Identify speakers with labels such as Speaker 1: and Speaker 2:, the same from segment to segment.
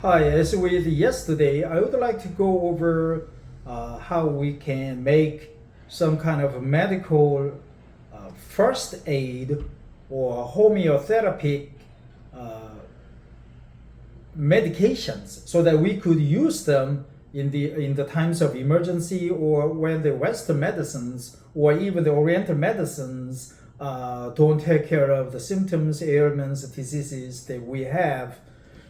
Speaker 1: Hi, as with yesterday, I would like to go over how we can make some kind of medical first aid or homeopathic uh, medications so that we could use them in the times of emergency or when the Western medicines or even the Oriental medicines don't take care of the symptoms, ailments, diseases that we have.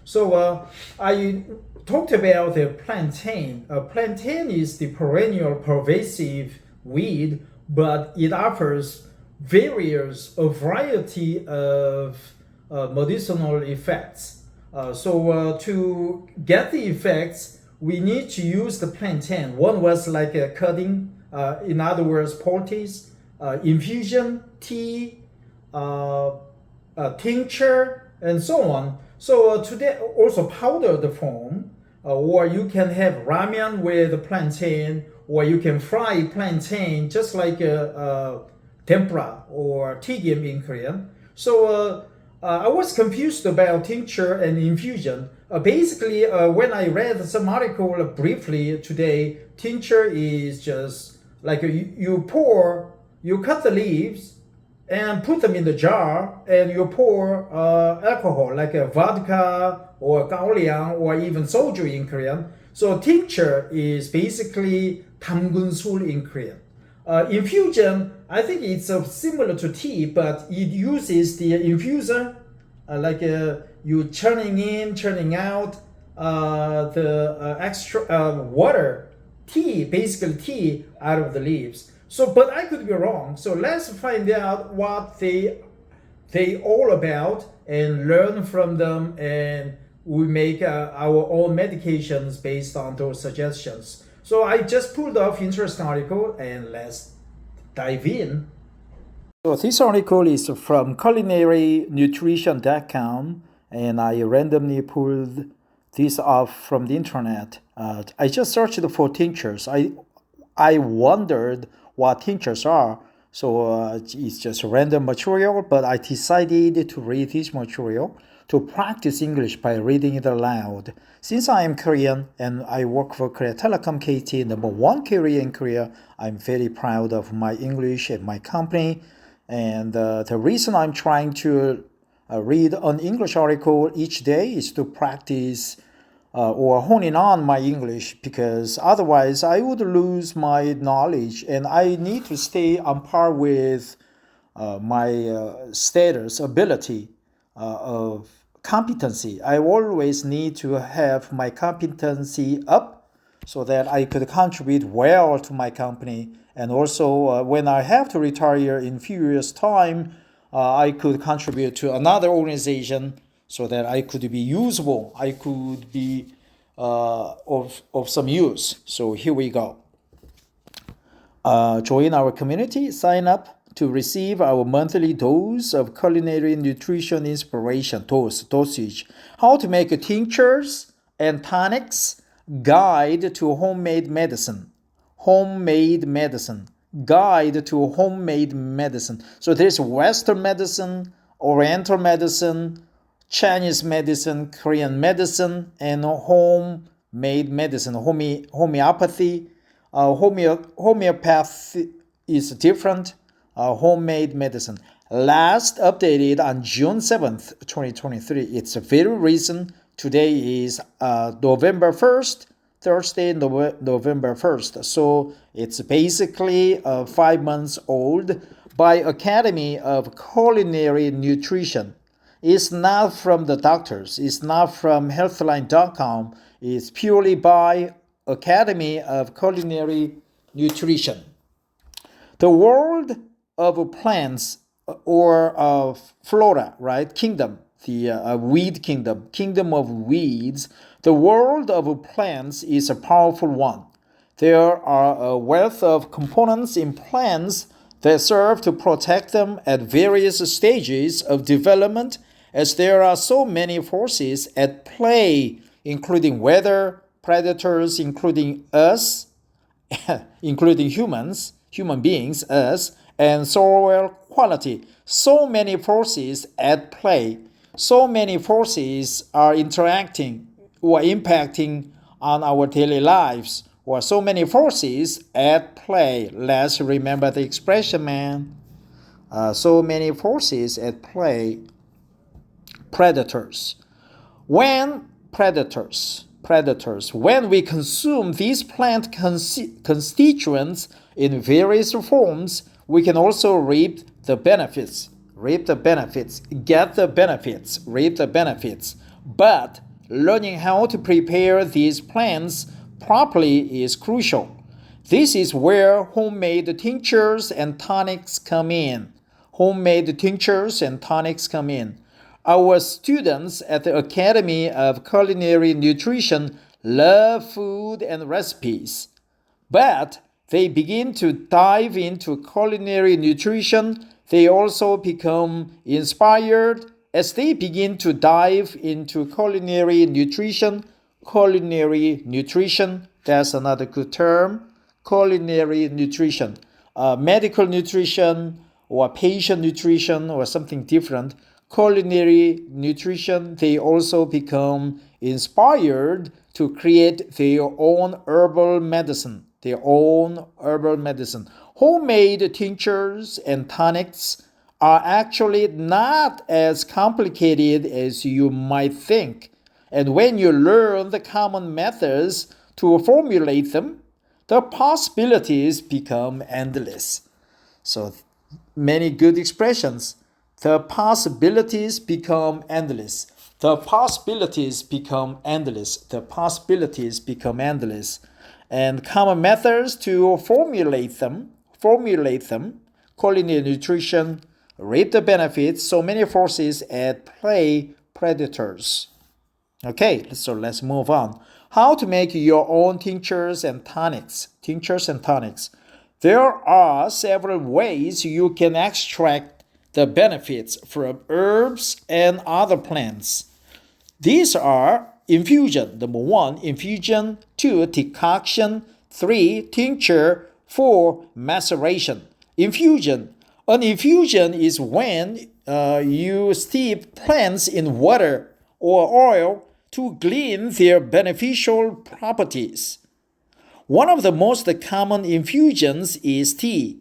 Speaker 1: So I talked about the plantain. Plantain is the perennial pervasive weed, but it offers a variety of medicinal effects. So to get the effects, we need to use the plantain. One was like a cutting, in other words, poultice, infusion, tea, tincture, and so on. So today also powdered form, or you can have ramen with plantain, or you can fry plantain just like a tempura or tigim in Korean. So I was confused about tincture and infusion. Basically, when I read some article briefly today, tincture is just like you cut the leaves and put them in the jar and you pour alcohol like a vodka or gaoliang or even soju in Korean. So tincture is basically 담근술 in Korean. Infusion, I think it's similar to tea, but it uses the infuser, you churning in, churning out the extra water, basically tea out of the leaves. So, but I could be wrong. So let's find out what they all about and learn from them, and we make our own medications based on those suggestions. So I just pulled off interesting article and let's dive in. So this article is from culinarynutrition.com and I randomly pulled this off from the internet. I just searched for tinctures. I wondered what tinctures are. So it's just random material, but I decided to read this material to practice English by reading it aloud. Since I am Korean and I work for Korea Telecom KT, number one carrier in Korea, I'm very proud of my English and my company. And the reason I'm trying to read an English article each day is to practice or honing on my English, because otherwise I would lose my knowledge and I need to stay on par with my status, ability of competency. I always need to have my competency up so that I could contribute well to my company. And also, when I have to retire in few years' time, I could contribute to another organization so that I could be usable. I could be of some use. So here we go. Join our community, sign up to receive our monthly dose of culinary nutrition inspiration, dosage, how to make tinctures and tonics, guide to homemade medicine, guide to homemade medicine. So there's Western medicine, Oriental medicine, Chinese medicine, Korean medicine, and homemade medicine, homeopathy. Homeopathy is different. Homemade medicine. Last updated on June 7th, 2023. It's very recent. Today is November 1st, Thursday, November 1st. So it's basically 5 months old, by Academy of Culinary Nutrition. It's not from the doctors. It's not from healthline.com. It's purely by Academy of Culinary Nutrition. The world of plants or of flora, right? Kingdom, the weed kingdom of weeds. The world of plants is a powerful one. There are a wealth of components in plants that serve to protect them at various stages of development, as there are so many forces at play, including weather, predators, including us, including human beings, us, and soil quality. So many forces at play. So many forces are interacting or impacting on our daily lives, or so many forces at play. Let's remember the expression, man. So many forces at play. Predators. When we consume these plant constituents in various forms, we can also reap the benefits. Reap the benefits. Get the benefits. Reap the benefits. But learning how to prepare these plants properly is crucial. This is where homemade tinctures and tonics come in. Homemade tinctures and tonics come in. Our students at the Academy of Culinary Nutrition love food and recipes, but they begin to dive into culinary nutrition. They also become inspired as they begin to dive into culinary nutrition. Culinary nutrition, that's another good term. Culinary nutrition, medical nutrition or patient nutrition or something different. Culinary nutrition, they also become inspired to create their own herbal medicine. Homemade tinctures and tonics are actually not as complicated as you might think. And when you learn the common methods to formulate them, the possibilities become endless. So many good expressions. The possibilities become endless. The possibilities become endless. The possibilities become endless. And common methods to formulate them. Culinary nutrition, reap the benefits. So many forces at play. Predators. Okay, so let's move on. How to make your own tinctures and tonics. There are several ways you can extract the benefits from herbs and other plants. These are infusion. Number 1, infusion. 2, decoction. 3, tincture. 4, maceration. Infusion. An infusion is when you steep plants in water or oil to glean their beneficial properties. One of the most common infusions is tea,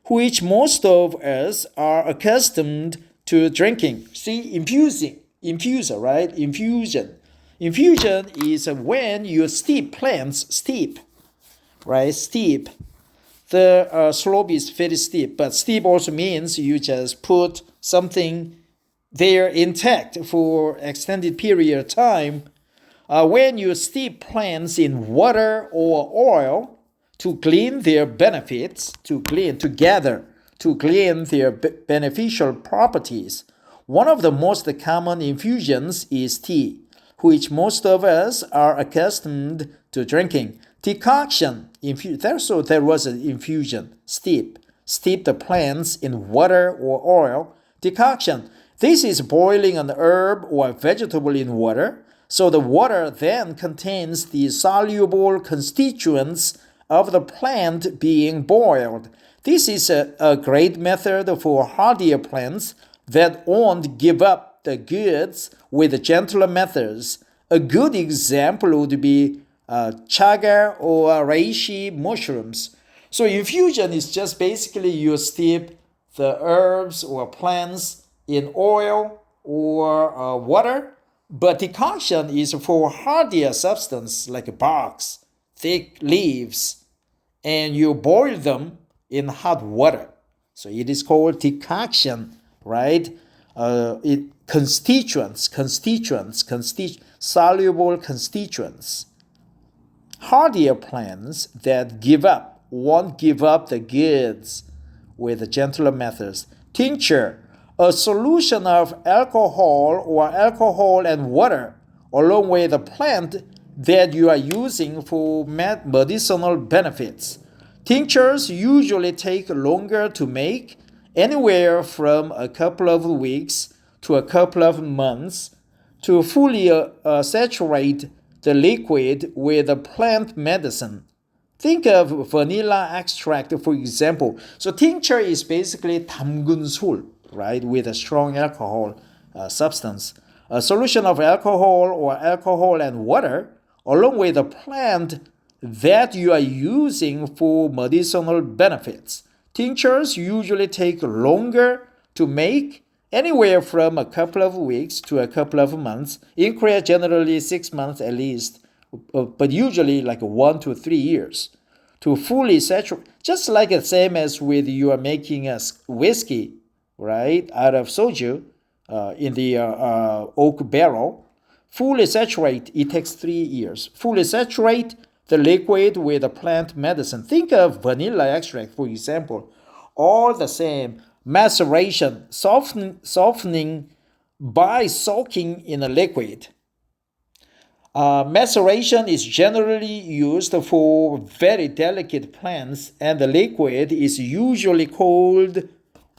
Speaker 1: which most of us are accustomed to drinking. See, infuser, right? Infusion. Infusion is when you steep plants, right? Steep. The slope is very steep, but steep also means you just put something there intact for extended period of time. When you steep plants in water or oil to glean their benefits, to glean their beneficial properties. One of the most common infusions is tea, which most of us are accustomed to drinking. Decoction, there was an infusion, steep the plants in water or oil. Decoction, this is boiling an herb or vegetable in water, so the water then contains the soluble constituents of the plant being boiled. This is a great method for hardier plants that won't give up the goods with gentler methods. A good example would be chaga or reishi mushrooms. So infusion is just basically you steep the herbs or plants in oil or water, but decoction is for hardier substance like barks, thick leaves, and you boil them in hot water. So it is called decoction, right? Constituents, soluble constituents. Hardier plants that won't give up the goods with gentler methods. Tincture, a solution of alcohol and water, along with the plant that you are using for medicinal benefits. Tinctures usually take longer to make, anywhere from a couple of weeks to a couple of months, to fully saturate the liquid with a plant medicine. Think of vanilla extract, for example. So tincture is basically 담근 술, right, with a strong alcohol substance. a solution of alcohol or alcohol and water, along with the plant that you are using for medicinal benefits. Tinctures usually take longer to make, anywhere from a couple of weeks to a couple of months. In Korea, generally 6 months at least, but usually like 1 to 3 years to fully saturate. Just like the same as with you are making a whiskey, right, out of soju in the oak barrel. Fully saturate, it takes 3 years. Fully saturate the liquid with a plant medicine. Think of vanilla extract, for example. All the same, maceration, softening by soaking in a liquid. Maceration is generally used for very delicate plants, and the liquid is usually cold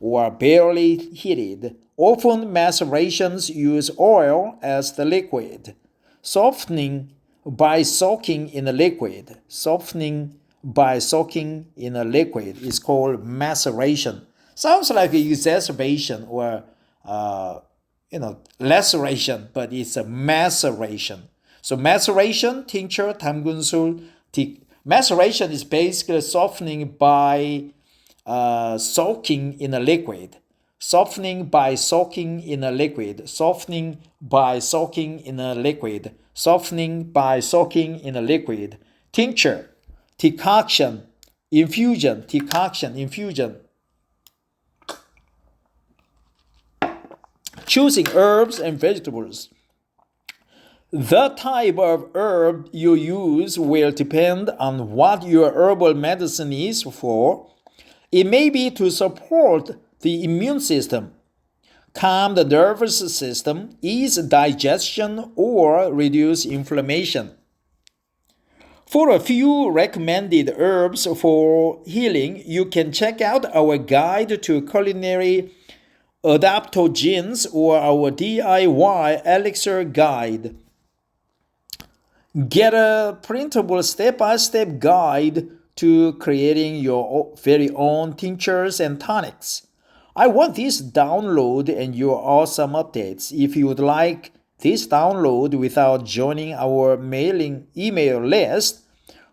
Speaker 1: or barely heated. Often macerations use oil as the liquid. Softening by soaking in a liquid. Softening by soaking in a liquid is called maceration. Sounds like a exacerbation or laceration, but it's a maceration. So maceration, tincture, 담근술. Maceration is basically softening by soaking in a liquid. Softening by soaking in a liquid. Softening by soaking in a liquid. Softening by soaking in a liquid. Tincture, decoction, infusion, decoction, infusion. Choosing herbs and vegetables. The type of herb you use will depend on what your herbal medicine is for. It may be to support the immune system, calm the nervous system, ease digestion, or reduce inflammation. For a few recommended herbs for healing, you can check out our guide to culinary adaptogens or our DIY elixir guide. Get a printable step-by-step guide to creating your very own tinctures and tonics. I want this download and your awesome updates. If you would like this download without joining our email list,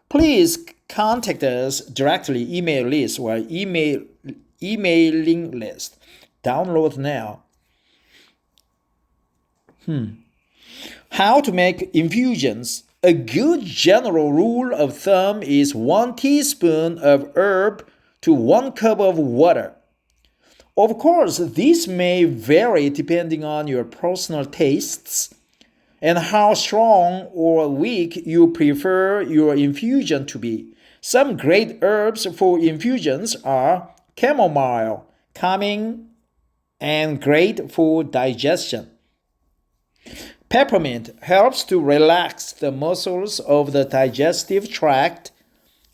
Speaker 1: please contact us directly, email list or emailing list. Download now. How to make infusions. A good general rule of thumb is 1 teaspoon of herb to 1 cup of water. Of course, this may vary depending on your personal tastes and how strong or weak you prefer your infusion to be. Some great herbs for infusions are chamomile, calming and great for digestion. Peppermint helps to relax the muscles of the digestive tract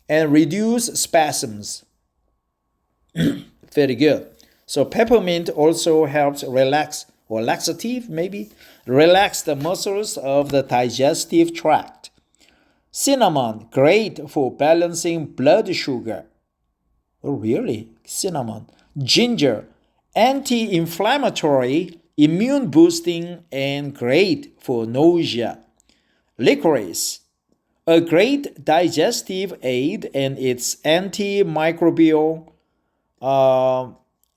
Speaker 1: and reduce spasms. Very good. So peppermint also helps relax, or laxative maybe, relax the muscles of the digestive tract. Cinnamon, great for balancing blood sugar. Oh, really? Cinnamon. Ginger, anti-inflammatory, immune boosting, and great for nausea. Licorice, a great digestive aid, and it's antimicrobial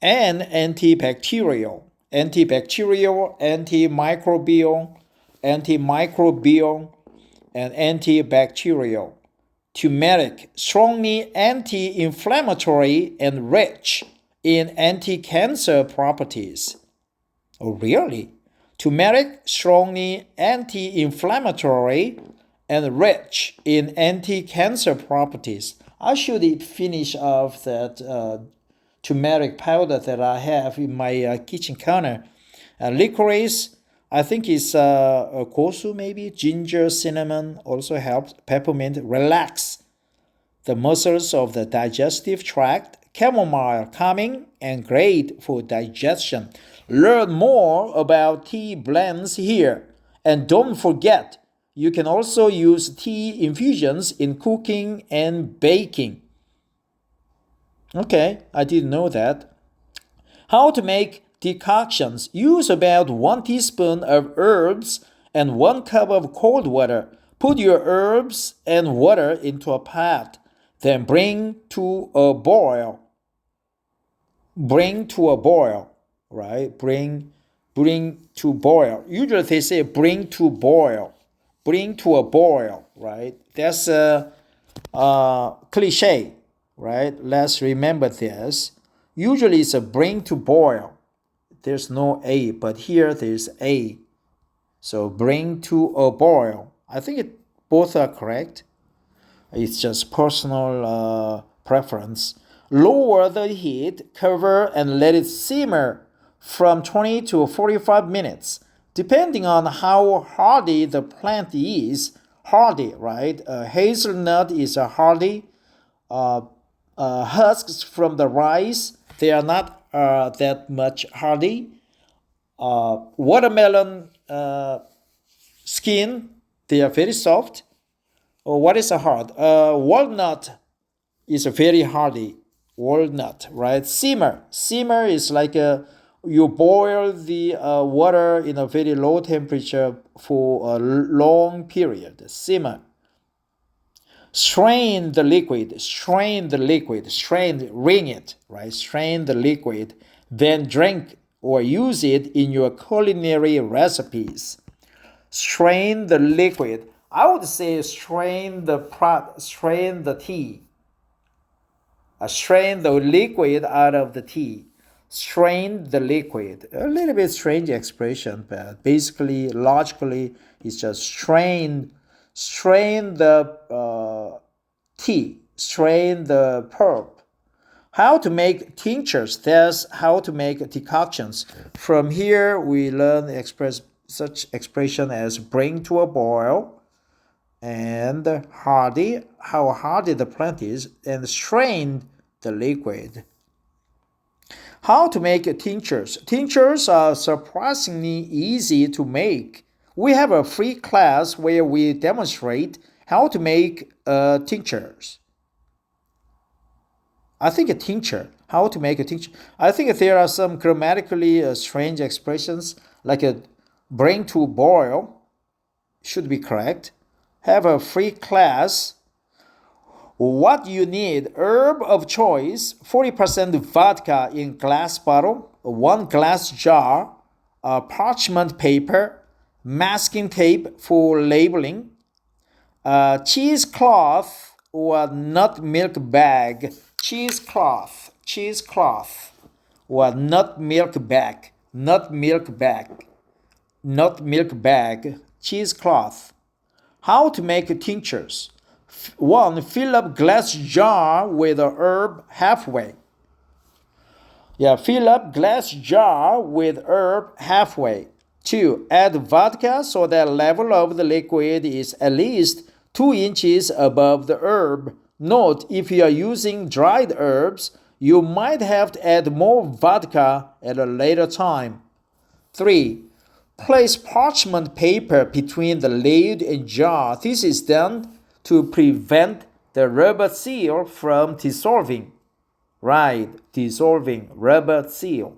Speaker 1: and antibacterial, antimicrobial, and antibacterial. Turmeric, strongly anti-inflammatory and rich in anti-cancer properties. Oh, really? Turmeric, strongly anti-inflammatory and rich in anti-cancer properties. I should finish off that turmeric powder that I have in my kitchen counter. Licorice, I think it's kosu maybe. Ginger, cinnamon also helps. Peppermint, relax the muscles of the digestive tract. Chamomile, calming and great for digestion. Learn more about tea blends here. And don't forget, you can also use tea infusions in cooking and baking. Okay, I didn't know that. How to make
Speaker 2: decoctions. Use about 1 teaspoon of herbs and 1 cup of cold water. Put your herbs and water into a pot. Then bring to a boil. Bring to a boil, right? Bring to boil. Usually they say bring to boil. Bring to a boil, right? That's a cliche, right? Let's remember this. Usually it's a bring to boil. There's no A, but here there's A. So bring to a boil. I think both are correct. It's just personal preference. Lower the heat, cover, and let it simmer from 20 to 45 minutes, depending on how hardy the plant is. Hardy, right? Hazelnut is a hardy. Husks from the rice, they are not that much hardy. Watermelon skin, they are very soft. What is a hard? Walnut is a very hardy. Walnut, right? Simmer is like you boil the water in a very low temperature for a long period. Simmer. Strain the liquid, wring it, right? Strain the liquid, then drink or use it in your culinary recipes. Strain the liquid. I would say strain the tea. Strain the liquid out of the tea. Strain the liquid. A little bit strange expression, but basically, logically, it's just strain the tea, strain the pulp. How to make tinctures, that's how to make decoctions. From here, we learn such expression as bring to a boil, and how hardy the plant is, and strain the liquid. How to make tinctures. Tinctures are surprisingly easy to make. We have a free class where we demonstrate how to make tinctures. I think a tincture. How to make a tincture. I think there are some grammatically strange expressions like a bring to boil should be correct. Have a free class. What you need: herb of choice, 40% vodka in glass bottle, 1 glass jar, parchment paper, masking tape for labeling, cheesecloth or nut milk bag. Cheesecloth or nut milk bag, cheesecloth. How to make tinctures. 1. Fill up glass jar with a herb halfway. Fill up glass jar with herb halfway. 2. Add vodka so that level of the liquid is at least 2 inches above the herb. Note, if you are using dried herbs, you might have to add more vodka at a later time. 3. Place parchment paper between the lid and jar. This is done to prevent the rubber seal from dissolving. Right, dissolving rubber seal.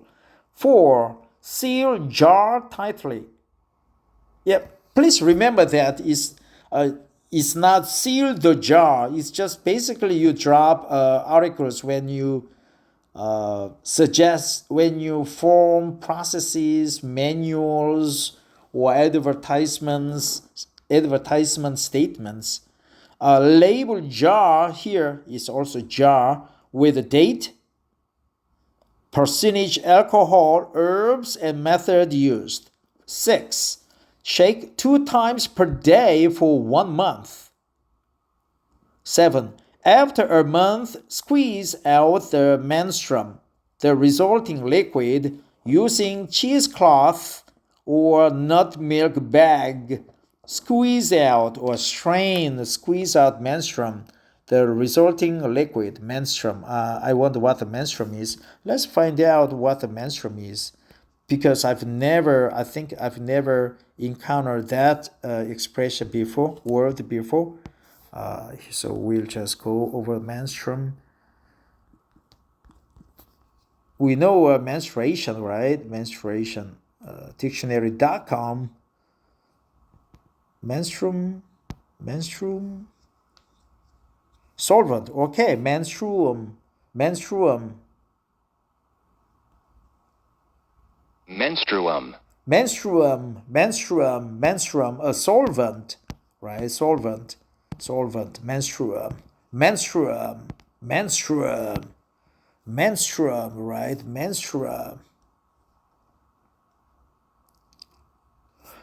Speaker 2: 4. Seal jar tightly. Please remember that it's not seal the jar. It's just basically you drop articles when you when you form processes, manuals, or advertisement statements. Label jar here is also jar with a date, percentage alcohol, herbs, and method used. 6. Shake 2 times per day for 1 month. 7. After a month, squeeze out the menstruum, the resulting liquid, using cheesecloth or nut milk bag. Squeeze out or squeeze out menstruum, the resulting liquid, menstruum. I wonder what the menstruum is. Let's find out what the menstruum is, because I've never encountered that expression before, word before. So we'll just go over menstruum. We know menstruation, right? Menstruation. Dictionary.com. Menstruum. Solvent. Okay, menstruum.
Speaker 3: Menstruum.
Speaker 2: A solvent, right? Solvent. Menstruum, right? Menstruum.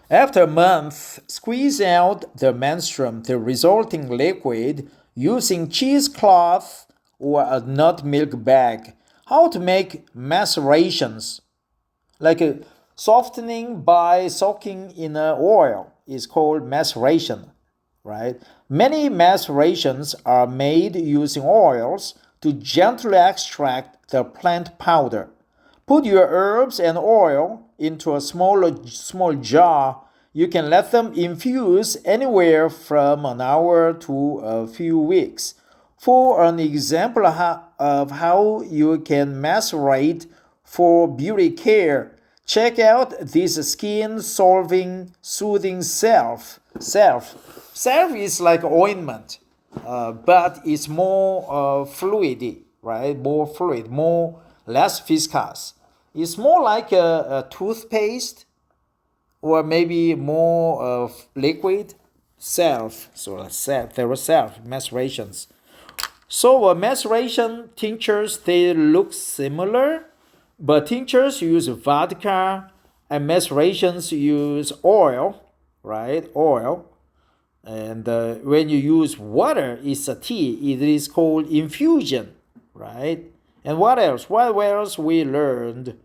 Speaker 2: After a month, squeeze out the menstruum, the resulting liquid, using cheesecloth or a nut milk bag. How to make macerations? Like a softening by soaking in oil is called maceration, right? Many macerations are made using oils to gently extract the plant powder. Put your herbs and oil into a small jar. You can let them infuse anywhere from an hour to a few weeks. For an example of how you can macerate for beauty care, check out this skin-solving, soothing salve. Salve is like ointment, but it's more fluidy, right? More fluid, less viscous. It's more like a toothpaste, or maybe more liquid. Salve. So there were salve macerations. So maceration tinctures, they look similar, but tinctures use vodka and macerations use oil, right? Oil. And when you use water, it's a tea. It is called infusion, right? And what else? What else we learned?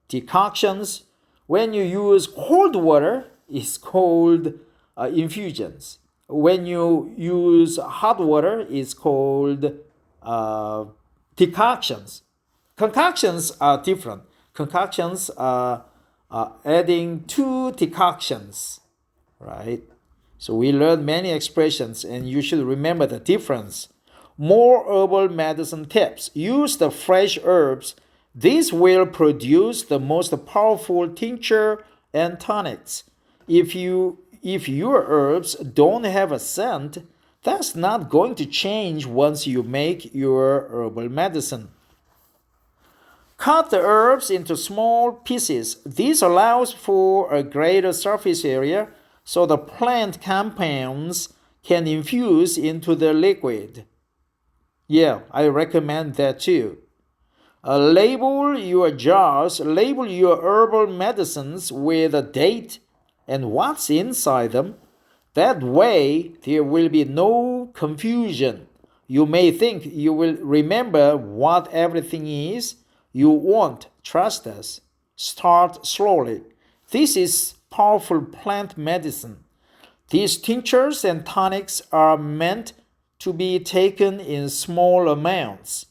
Speaker 2: Decoctions. When you use cold water, it's called infusions. When you use hot water, it's called decoctions. Concoctions are different. Concoctions are adding two decoctions, right? So we learned many expressions, and you should remember the difference. More herbal medicine tips. Use the fresh herbs. This will produce the most powerful tincture and tonics. If your herbs don't have a scent, that's not going to change once you make your herbal medicine. Cut the herbs into small pieces. This allows for a greater surface area so the plant compounds can infuse into the liquid. Yeah, I recommend that too. Label your jars, label your herbal medicines with a date and what's inside them. That way, there will be no confusion. You may think you will remember what everything is. You won't. Trust us. Start slowly. This is powerful plant medicine. These tinctures and tonics are meant to be taken in small amounts.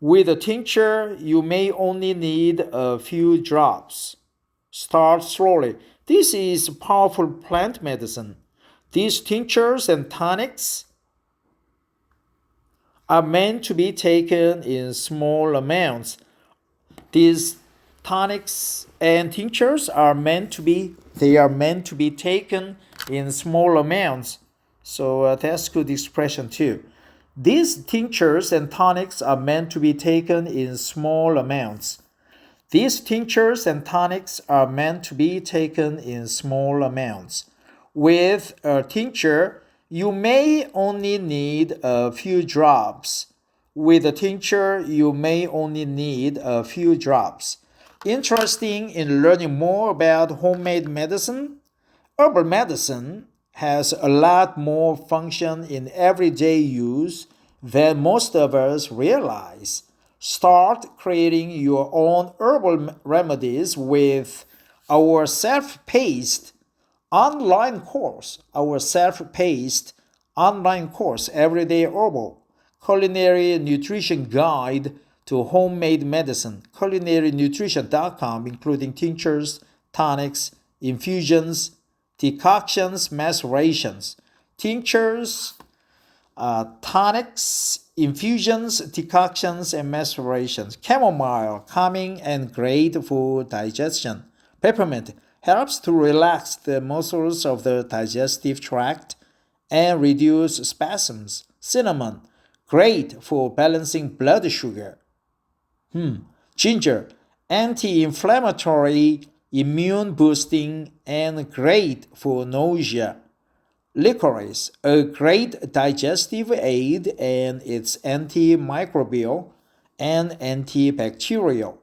Speaker 2: With a tincture, you may only need a few drops. Start slowly. This is powerful plant medicine. These tinctures and tonics are meant to be taken in small amounts. These tonics and tinctures are meant to be taken in small amounts. So that's good expression too. These tinctures and tonics are meant to be taken in small amounts. These tinctures and tonics are meant to be taken in small amounts. With a tincture, you may only need a few drops. With a tincture, you may only need a few drops. Interested in learning more about homemade medicine? Herbal medicine has a lot more function in everyday use than most of us realize. Start creating your own herbal remedies with our self-paced online course. Everyday Herbal Culinary Nutrition Guide to Homemade Medicine. culinarynutrition.com, including tinctures, tonics, infusions, decoctions, macerations. Tinctures tonics, infusions, decoctions, and macerations. Chamomile, calming and great for digestion. Peppermint helps to relax the muscles of the digestive tract and reduce spasms. Cinnamon, great for balancing blood sugar. Ginger, anti-inflammatory, immune boosting, and great for nausea. Licorice, a great digestive aid, and it's antimicrobial and antibacterial.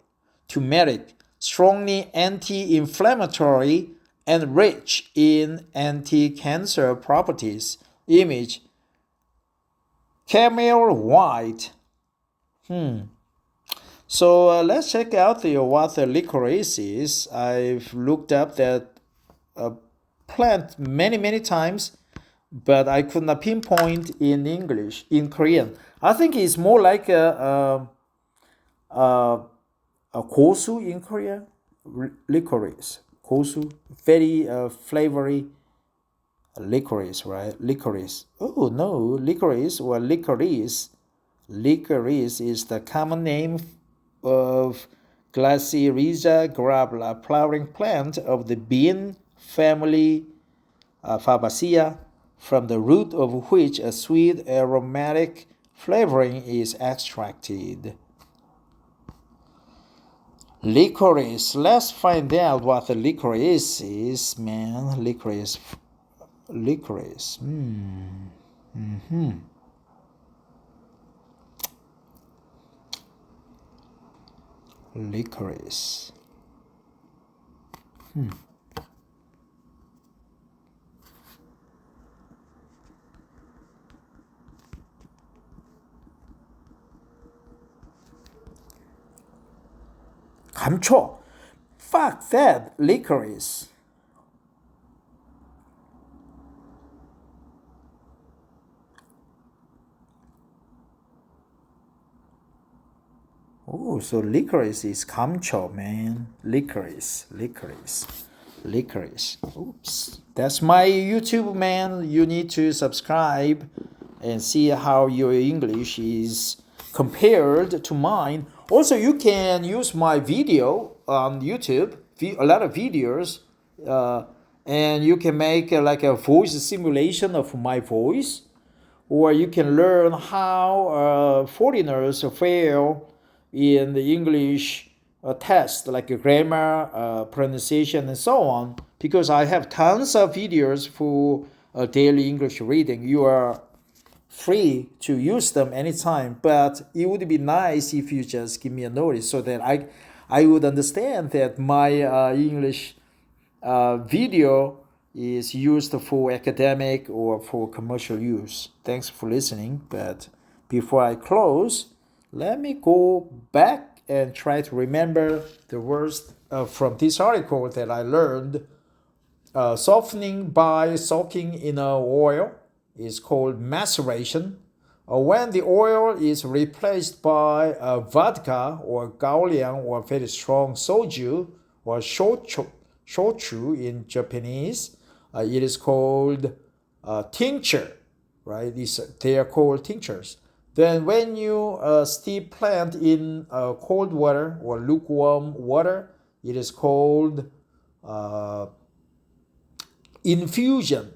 Speaker 2: Turmeric, strongly anti-inflammatory and rich in anti-cancer properties. Image, camel white. So let's check out what the licorice is. I've looked up that plant many times, but I could not pinpoint in English, in Korean. I think it's more like a gosu in Korea. Licorice, gosu, very flavory licorice, right? Licorice. Oh no, licorice or licorice. Licorice is the common name of Glacyrrhiza glabra, flowering plant of the bean family Fabaceae, from the root of which a sweet aromatic flavoring is extracted. Licorice. Let's find out what the licorice is, man. Licorice. Licorice. Licorice. 감초. Fuck that, licorice. Oh, so licorice is 감초, man. Licorice. Oops. That's my YouTube, man. You need to subscribe and see how your English is compared to mine. Also, you can use my video on YouTube, a lot of videos, and you can make like a voice simulation of my voice, or you can learn how foreigners fail in the English test, like grammar, pronunciation, and so on, because I have tons of videos for daily English reading. You are free to use them anytime, but it would be nice if you just give me a notice so that I would understand that my English video is used for academic or for commercial use. Thanks for listening, but before I close, let me go back and try to remember the words from this article that I learned. Softening by soaking in oil is called maceration. When the oil is replaced by vodka or gaoliang or very strong soju or shochu in Japanese, it is called tincture, right? They are called tinctures. Then when you steep plant in cold water or lukewarm water, it is called infusion.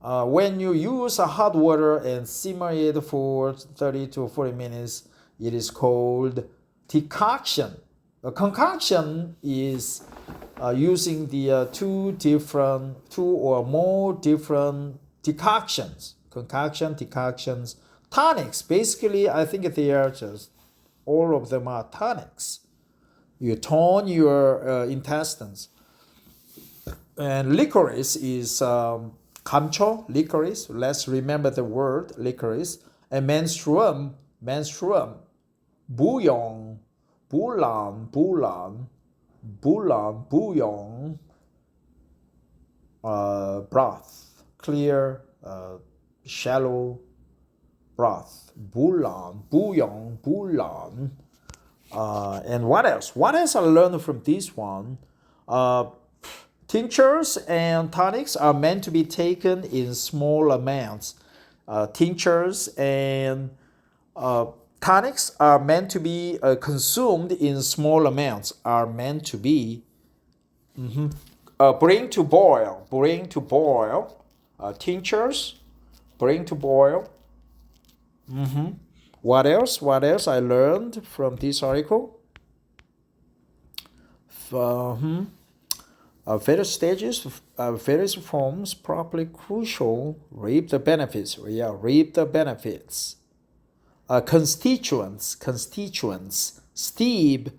Speaker 2: When you use hot water and simmer it for 30 to 40 minutes, it is called decoction. A concoction is using the two or more different decoctions. Concoction, decoctions, tonics. Basically, I think they are just, all of them are tonics. You tone your intestines. And licorice is 감초, licorice. Let's remember the word licorice. And menstruum, bouillon, bouillon, broth, clear, shallow broth, bouillon. And what else? What else I learned from this one? Tinctures and tonics are meant to be taken in small amounts. tinctures and tonics are meant to be consumed in small amounts, are meant to be bring to boil, tinctures, bring to boil. What else I learned from this article? Various stages, various forms, properly crucial, reap the benefits. Reap the benefits. Constituents, steep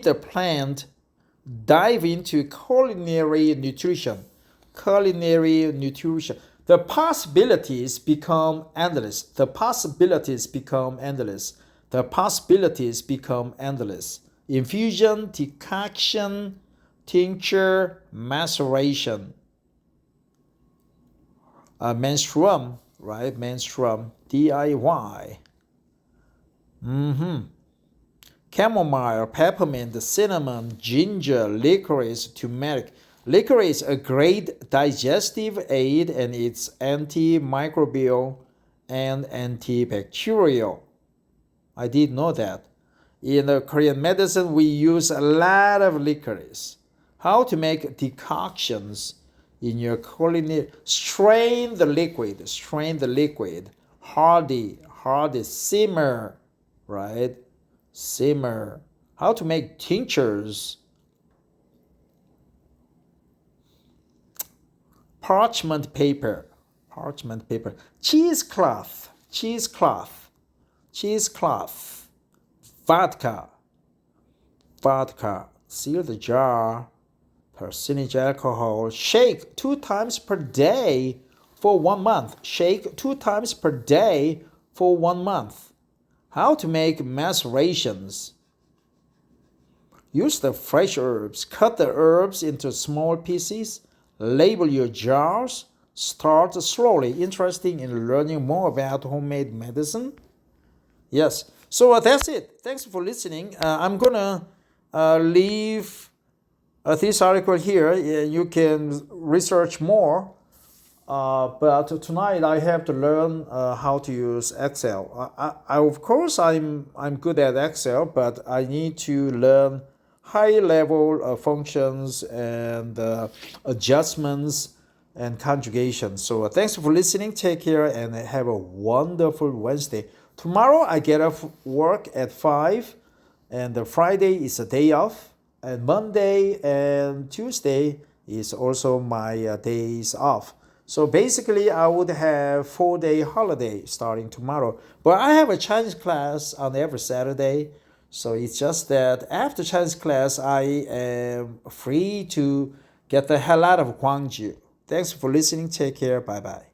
Speaker 2: the plant, dive into culinary nutrition. The possibilities become endless. Infusion, decoction, tincture, maceration. Menstruum, right? Menstruum, DIY. Chamomile, peppermint, cinnamon, ginger, licorice, turmeric. Licorice, a great digestive aid, and it's antimicrobial and antibacterial. I did know that. In the Korean medicine, we use a lot of licorice. How to make decoctions in your culinary? Strain the liquid. Hardy, simmer, right? Simmer. How to make tinctures? Parchment paper. Cheesecloth. Vodka. Seal the jar. Percentage alcohol. Shake 2 times per day for 1 month. How to make macerations? Use the fresh herbs. Cut the herbs into small pieces. Label your jars. Start slowly. Interested in learning more about homemade medicine? Yes. So that's it. Thanks for listening. I'm gonna leave this article here. You can research more. But tonight I have to learn how to use Excel. Of course I'm good at Excel, but I need to learn high level functions and adjustments and conjugation. So thanks for listening. Take care and have a wonderful Wednesday. Tomorrow I get off work at 5, and Friday is a day off, and Monday and Tuesday is also my days off. So basically I would have 4-day holiday starting tomorrow. But I have a Chinese class on every Saturday. So it's just that after Chinese class, I am free to get the hell out of Gwangju. Thanks for listening. Take care. Bye-bye.